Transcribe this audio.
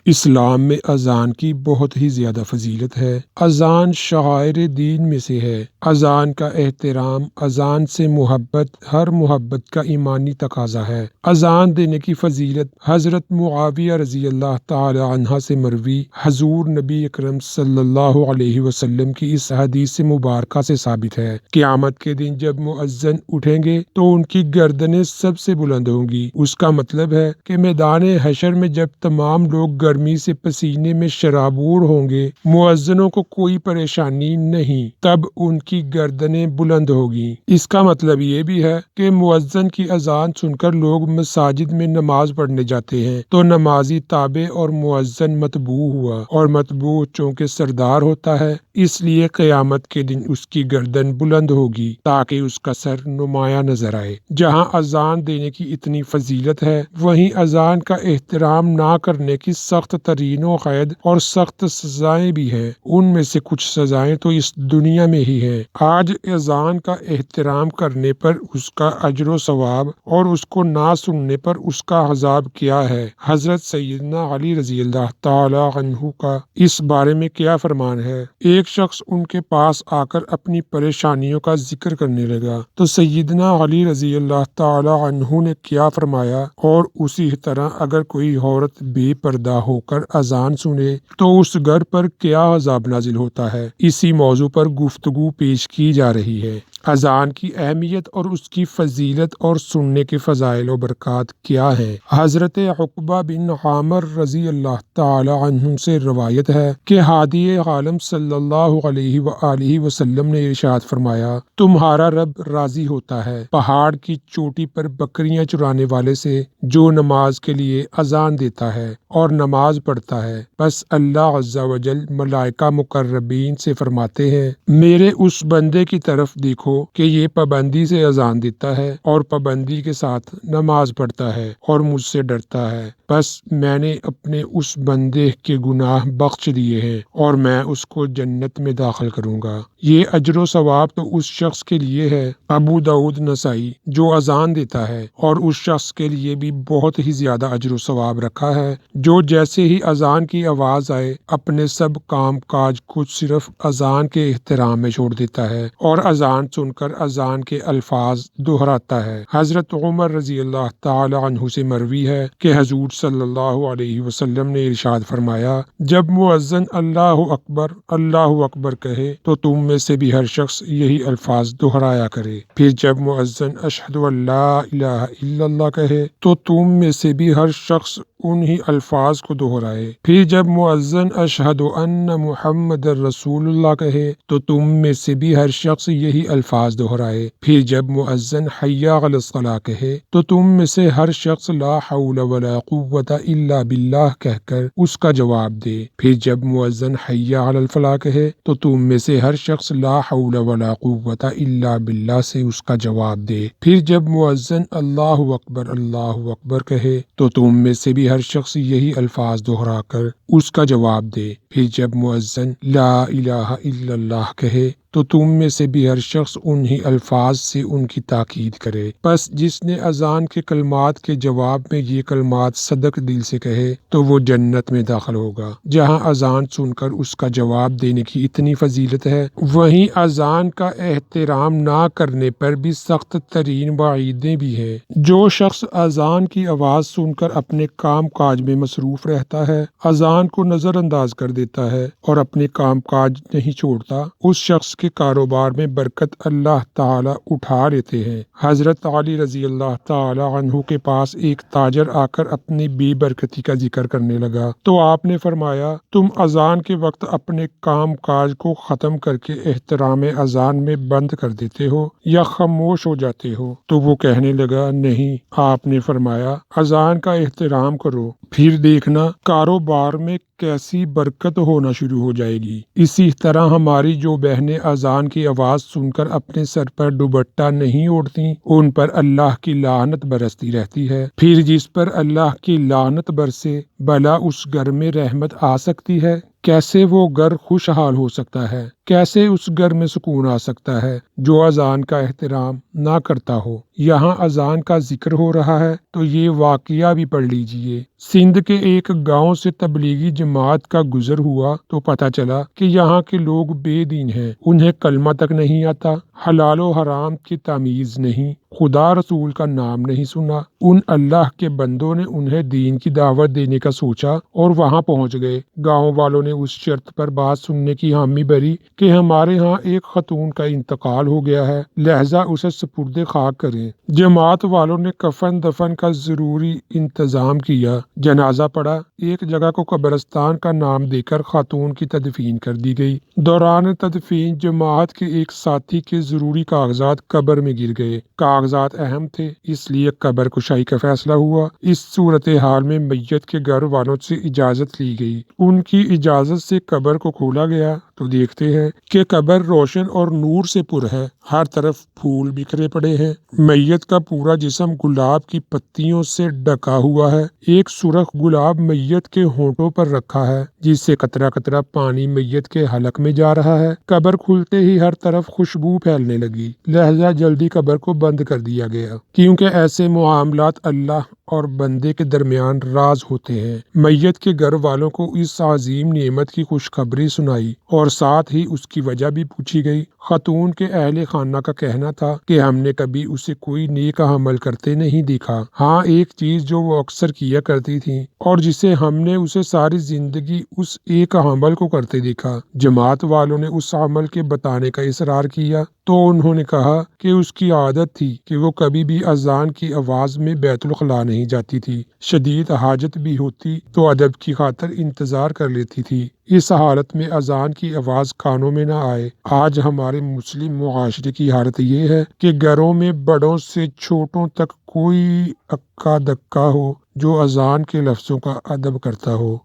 اسلام میں اذان کی بہت ہی زیادہ فضیلت ہے۔ اذان شعائر دین میں سے ہے۔ اذان کا احترام، اذان سے محبت ہر محبت کا ایمانی تقاضا ہے۔ اذان دینے کی فضیلت حضرت معاویہ رضی اللہ تعالی عنہ سے مروی حضور نبی اکرم صلی اللہ علیہ وسلم کی اس حدیث مبارکہ سے ثابت ہے۔ قیامت کے دن جب مؤذن اٹھیں گے تو ان کی گردنیں سب سے بلند ہوں گی۔ اس کا مطلب ہے کہ میدان حشر میں جب تمام لوگ گرمی سے پسینے میں شرابور ہوں گے، مؤذنوں کو کوئی پریشانی نہیں، تب ان کی گردنیں بلند ہوگی۔ اس کا مطلب یہ بھی ہے کہ مؤذن کی اذان سن کر لوگ مساجد میں نماز پڑھنے جاتے ہیں تو نمازی تابع اور مؤذن متبوع ہوا، اور متبوع چونکہ سردار ہوتا ہے اس لیے قیامت کے دن اس کی گردن بلند ہوگی تاکہ اس کا سر نمایاں نظر آئے۔ جہاں اذان دینے کی اتنی فضیلت ہے، وہیں اذان کا احترام نہ کرنے کی سخت ترین و قید اور سخت سزائیں بھی ہیں۔ ان میں سے کچھ سزائیں تو اس دنیا میں ہی ہیں۔ آج اذان کا احترام کرنے پر اس کا اجر و ثواب اور اس کو نہ سننے پر اس کا عذاب کیا ہے۔ حضرت سیدنا علی رضی اللہ تعالی عنہ کا اس بارے میں کیا فرمان ہے؟ ایک شخص ان کے پاس آ کر اپنی پریشانیوں کا ذکر کرنے لگا تو سیدنا علی رضی اللہ تعالی عنہ نے کیا فرمایا، اور اسی طرح اگر کوئی عورت بے پردہ ہو کر اذان سنے تو اس گھر پر کیا عذاب نازل ہوتا ہے۔ اسی موضوع پر گفتگو پیش کی جا رہی ہے۔ اذان کی اہمیت اور اس کی فضیلت اور سننے کے فضائل و برکات کیا ہے؟ حضرت عقبہ بن عامر رضی اللہ تعالی عنہ سے روایت ہے کہ ہادی عالم صلی اللہ علیہ وآلہ وسلم نے ارشاد فرمایا، تمہارا رب راضی ہوتا ہے پہاڑ کی چوٹی پر بکریاں چرانے والے سے جو نماز کے لیے اذان دیتا ہے اور نماز پڑھتا ہے۔ بس اللہ عز و جل ملائکہ مقربین سے فرماتے ہیں، میرے اس بندے کی طرف دیکھو کہ یہ پابندی سے اذان دیتا ہے اور پابندی کے ساتھ نماز پڑھتا ہے اور مجھ سے ڈرتا ہے، بس میں نے اپنے اس بندے کے گناہ بخش دیے ہیں اور میں اس کو جنت میں داخل کروں گا۔ یہ اجر و ثواب تو اس شخص کے لیے ہے، ابو داؤد نسائی، جو اذان دیتا ہے، اور اس شخص کے لیے بھی بہت ہی زیادہ اجر و ثواب رکھا ہے جو جیسے ہی اذان کی آواز آئے اپنے سب کام کاج کو صرف اذان کے احترام میں چھوڑ دیتا ہے اور اذان سن کر اذان کے الفاظ دہراتا ہے۔ حضرت عمر رضی اللہ تعالی عنہ سے مروی ہے کہ حضور صلی اللہ علیہ وسلم نے ارشاد فرمایا، جب مؤذن اللہ اکبر کہے تو تم میں سے بھی ہر شخص یہی الفاظ دہرایا کرے، پھر جب مؤذن اشہد ان لا الہ الا اللہ کہے تو تم میں سے بھی ہر شخص انہی الفاظ کو دہرائے، پھر جب مؤذن اشہد ان محمد رسول اللہ کہے تو تم میں سے بھی ہر شخص یہی الفاظ دہرائے، پھر جب مؤذن حی علی الصلاۃ کہے تو تم میں سے ہر شخص لا حول ولا قوت الا باللہ کہہ کر اس کا جواب دے، پھر جب مؤذن حی علی الفلاح کہے تو تم میں سے ہر شخص لا حول ولا قوت الا باللہ سے اس کا جواب دے، پھر جب مؤذن اللہ اکبر کہے تو تم میں سے بھی ہر شخص یہی الفاظ دہرا کر اس کا جواب دے، پھر جب مؤذن لا الہ الا اللہ کہے تو تم میں سے بھی ہر شخص انہی الفاظ سے ان کی تاکید کرے۔ بس جس نے اذان کے کلمات کے جواب میں یہ کلمات صدق دل سے کہے تو وہ جنت میں داخل ہوگا۔ جہاں اذان سن کر اس کا جواب دینے کی اتنی فضیلت ہے، وہیں اذان کا احترام نہ کرنے پر بھی سخت ترین وعیدیں بھی ہیں۔ جو شخص اذان کی آواز سن کر اپنے کام کاج میں مصروف رہتا ہے، اذان کو نظر انداز کر دیتا ہے اور اپنے کام کاج نہیں چھوڑتا، اس شخص کے کاروبار میں برکت اللہ تعالی اٹھا لیتے ہیں۔ حضرت علی رضی اللہ تعالی عنہ کے پاس ایک تاجر آ کر اپنی بے برکتی کا ذکر کرنے لگا تو آپ نے فرمایا، تم اذان کے وقت اپنے کام کاج کو ختم کر کے احترام اذان میں بند کر دیتے ہو یا خاموش ہو جاتے ہو؟ تو وہ کہنے لگا، نہیں۔ آپ نے فرمایا، اذان کا احترام کرو، پھر دیکھنا کاروبار میں کیسی برکت ہونا شروع ہو جائے گی۔ اسی طرح ہماری جو بہنیں اذان کی آواز سن کر اپنے سر پر دوپٹہ نہیں اوڑھتی، ان پر اللہ کی لعنت برستی رہتی ہے۔ پھر جس پر اللہ کی لعنت برسے، بھلا اس گھر میں رحمت آ سکتی ہے؟ کیسے وہ گھر خوشحال ہو سکتا ہے؟ کیسے اس گھر میں سکون آ سکتا ہے جو اذان کا احترام نہ کرتا ہو؟ یہاں اذان کا ذکر ہو رہا ہے تو یہ واقعہ بھی پڑھ لیجئے۔ سندھ کے ایک گاؤں سے تبلیغی جماعت کا گزر ہوا تو پتہ چلا کہ یہاں کے لوگ بے دین ہیں، انہیں کلمہ تک نہیں آتا، حلال و حرام کی تمیز نہیں، خدا رسول کا نام نہیں سنا۔ ان اللہ کے بندوں نے انہیں دین کی دعوت دینے کا سوچا اور وہاں پہنچ گئے۔ گاؤں والوں نے اس شرط پر بات سننے کی حامی بھری کہ ہمارے ہاں ایک خاتون کا انتقال ہو گیا ہے، لہذا اسے سپرد خاک کریں۔ جماعت والوں نے کفن دفن کا ضروری انتظام کیا، جنازہ پڑا، ایک جگہ کو قبرستان کا نام دے کر خاتون کی تدفین کر دی گئی۔ دوران تدفین جماعت کے ایک ساتھی کے ضروری کاغذات قبر میں گر گئے۔ کاغذات اہم تھے، اس لیے قبر کشائی کا فیصلہ ہوا۔ اس صورتحال میں میت کے گھر والوں سے اجازت لی گئی۔ ان کی اجازت سے قبر کو کھولا گیا تو دیکھتے ہیں کہ قبر روشن اور نور سے پر ہے، ہر طرف پھول بکھرے پڑے ہیں، میت کا پورا جسم گلاب کی پتیوں سے ڈھکا ہوا ہے، ایک سرخ گلاب میت کے ہونٹوں پر رکھا ہے جس سے قطرہ قطرہ پانی میت کے حلق میں جا رہا ہے۔ قبر کھلتے ہی ہر طرف خوشبو پھیلنے لگی، لہذا جلدی قبر کو بند کر دیا گیا، کیونکہ ایسے معاملات اللہ اور بندے کے درمیان راز ہوتے ہیں۔ میت کے گھر والوں کو اس عظیم نعمت کی خوشخبری سنائی اور ساتھ ہی اس کی وجہ بھی پوچھی گئی۔ خاتون کے اہل خانہ کا کہنا تھا کہ ہم نے کبھی اسے کوئی نیک عمل کرتے نہیں دیکھا، ہاں ایک چیز جو وہ اکثر کیا کرتی تھی اور جسے ہم نے اسے ساری زندگی اس ایک عمل کو کرتے دیکھا۔ جماعت والوں نے اس عمل کے بتانے کا اصرار کیا تو انہوں نے کہا کہ اس کی عادت تھی کہ وہ کبھی بھی اذان کی آواز میں بیت الخلاء نہیں جاتی تھی، شدید حاجت بھی ہوتی تو ادب کی خاطر انتظار کر لیتی تھی، اس حالت میں اذان کی آواز کانوں میں نہ آئے۔ آج ہمارے مسلم معاشرے کی حالت یہ ہے کہ گھروں میں بڑوں سے چھوٹوں تک کوئی اکا دکا ہو جو اذان کے لفظوں کا ادب کرتا ہو۔